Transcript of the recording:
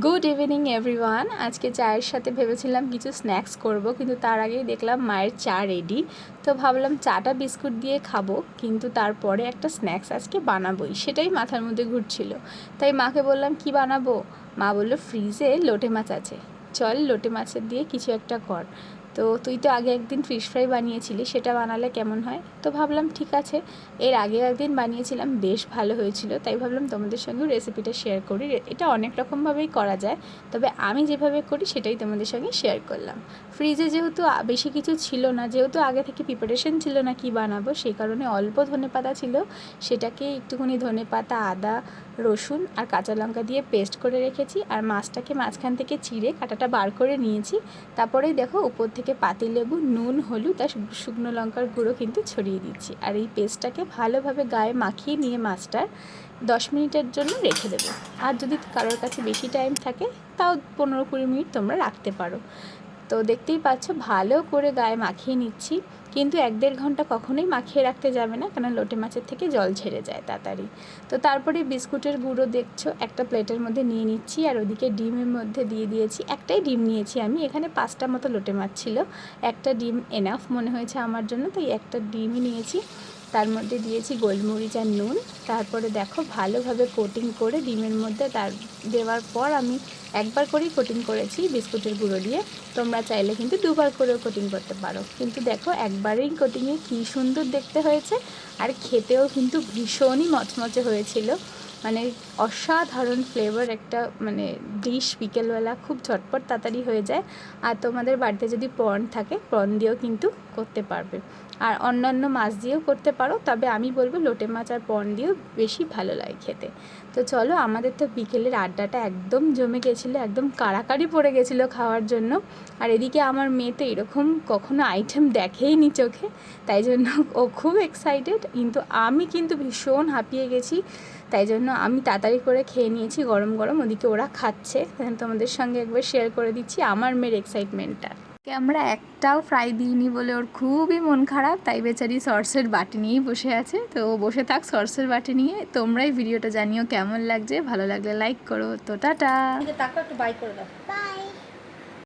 Good evening everyone. আজকে চায়ের সাথে ভেবেছিলাম কিছু স্ন্যাক্স করব, কিন্তু তার আগেই দেখলাম মায়ের চা রেডি। তো ভাবলাম চাটা বিস্কুট দিয়ে খাবো, কিন্তু তারপরে একটা স্ন্যাক্স আজকে বানাবোই, সেটাই মাথার মধ্যে ঘুরছিল। তাই মাকে বললাম কি বানাবো। মা বললো ফ্রিজে লোটে মাছ আছে, চল লোটে মাছের দিয়ে কিছু একটা কর। তো তুই তো আগে একদিন ফিশ ফ্রাই বানিয়েছিলি, সেটা বানালে কেমন হয়। তো ভাবলাম ঠিক আছে, এর আগেও একদিন বানিয়েছিলাম, বেশ ভালো হয়েছিল। তাই ভাবলাম তোমাদের সঙ্গেও রেসিপিটা শেয়ার করি। এটা অনেক রকমভাবেই করা যায়, তবে আমি যেভাবে করি সেটাই তোমাদের সঙ্গে শেয়ার করলাম। ফ্রিজে যেহেতু বেশি কিছু ছিল না, যেহেতু আগে থেকে প্রিপারেশন ছিল না কি বানাবো, সেই কারণে অল্প ধনেপাতা ছিল, সেটাকে একটুখানি ধনেপাতা, আদা, রসুন আর কাঁচা লঙ্কা দিয়ে পেস্ট করে রেখেছি। আর মাছটাকে মাঝখান থেকে চিড়ে কাঁটাটা বার করে নিয়েছি। তারপরেই দেখো উপর থেকে পাতিলেবু, নুন, হলুদ আর শুকনো লঙ্কার গুঁড়ো কিন্তু ছড়িয়ে দিচ্ছি। আর এই পেস্টটাকে ভালোভাবে গায়ে মাখিয়ে নিয়ে মাছটার 10 মিনিটের জন্য রেখে দেবো। আর যদি কারোর কাছে বেশি টাইম থাকে তাও 15-20 মিনিট তোমরা রাখতে পারো। তো দেখতেই পাচ্ছ ভালো করে গায়ে মাখিয়ে নিচ্ছি, কিন্তু 1-1.5 ঘন্টা কখনোই মাখিয়ে রাখতে যাবে না, কারণ লোটে মাছের থেকে জল ছেড়ে যায় তাড়াতাড়ি। তো তারপরে বিস্কুটের গুঁড়ো দেখছো একটা প্লেটের মধ্যে নিয়ে নিচ্ছি, আর ওদিকে ডিমের মধ্যে দিয়ে দিয়েছি। একটাই ডিম নিয়েছি আমি, এখানে 5টা মতো লোটে মাছ ছিল, একটা ডিম এনাফ মনে হয়েছে আমার জন্য, তাই একটা ডিমই নিয়েছি। তার মধ্যে দিয়েছি গোলমরিচ আর নুন। তারপরে দেখো ভালোভাবে কোটিং করে ডিমের মধ্যে দেওয়ার পর আমি একবার করেই কোটিং করেছি বিস্কুটের গুঁড়ো দিয়ে। তোমরা চাইলে কিন্তু 2বার করেও কোটিং করতে পারো, কিন্তু দেখো একবারেই কোটিংয়ে কী সুন্দর দেখতে হয়েছে। আর খেতেও কিন্তু ভীষণই মচমচে হয়েছিল, মানে অসাধারণ ফ্লেভার একটা ডিশ। বিকেলবেলা খুব ঝটপট তাড়াতাড়ি হয়ে যায়। আর তোমাদের বাড়িতে যদি প্রন থাকে, প্রন দিয়েও কিন্তু করতে পারবে, আর অন্যান্য মাছ দিয়েও করতে পারো, তবে আমি বলবো লোটে মাছ আর প্রন দিয়েও বেশি ভালো লাগে খেতে। তো চলো, আমাদের তো বিকেলের আড্ডাটা একদম জমে গেছিলো, একদম কাড়াকাড়ি পড়ে গেছিলো খাওয়ার জন্য। আর এদিকে আমার মেয়ে তো এরকম কখনো আইটেম দেখেইনি চোখে, তাই জন্য ও খুব এক্সাইটেড, কিন্তু আমি কিন্তু ভীষণ হাঁপিয়ে গেছি। তাই জন্য আমি তাড়াতাড়ি করে খেয়ে নিয়েছি গরম গরম, ওদিকে ওরা খাচ্ছে। তোমাদের সঙ্গে একবার শেয়ার করে দিচ্ছি আমার মেয়ের এক্সাইটমেন্টটা। আমরা একটাও ফ্রাই দিইনি বলে ওর খুবই মন খারাপ, তাই বেচারি সসের বাটি নিয়েই বসে আছে। তো ও বসে থাক সসের বাটি নিয়ে। তোমরাই ভিডিওটা জানিও কেমন লাগছে, ভালো লাগলে লাইক করো। তো টাটা। একটু বাই করে দাও।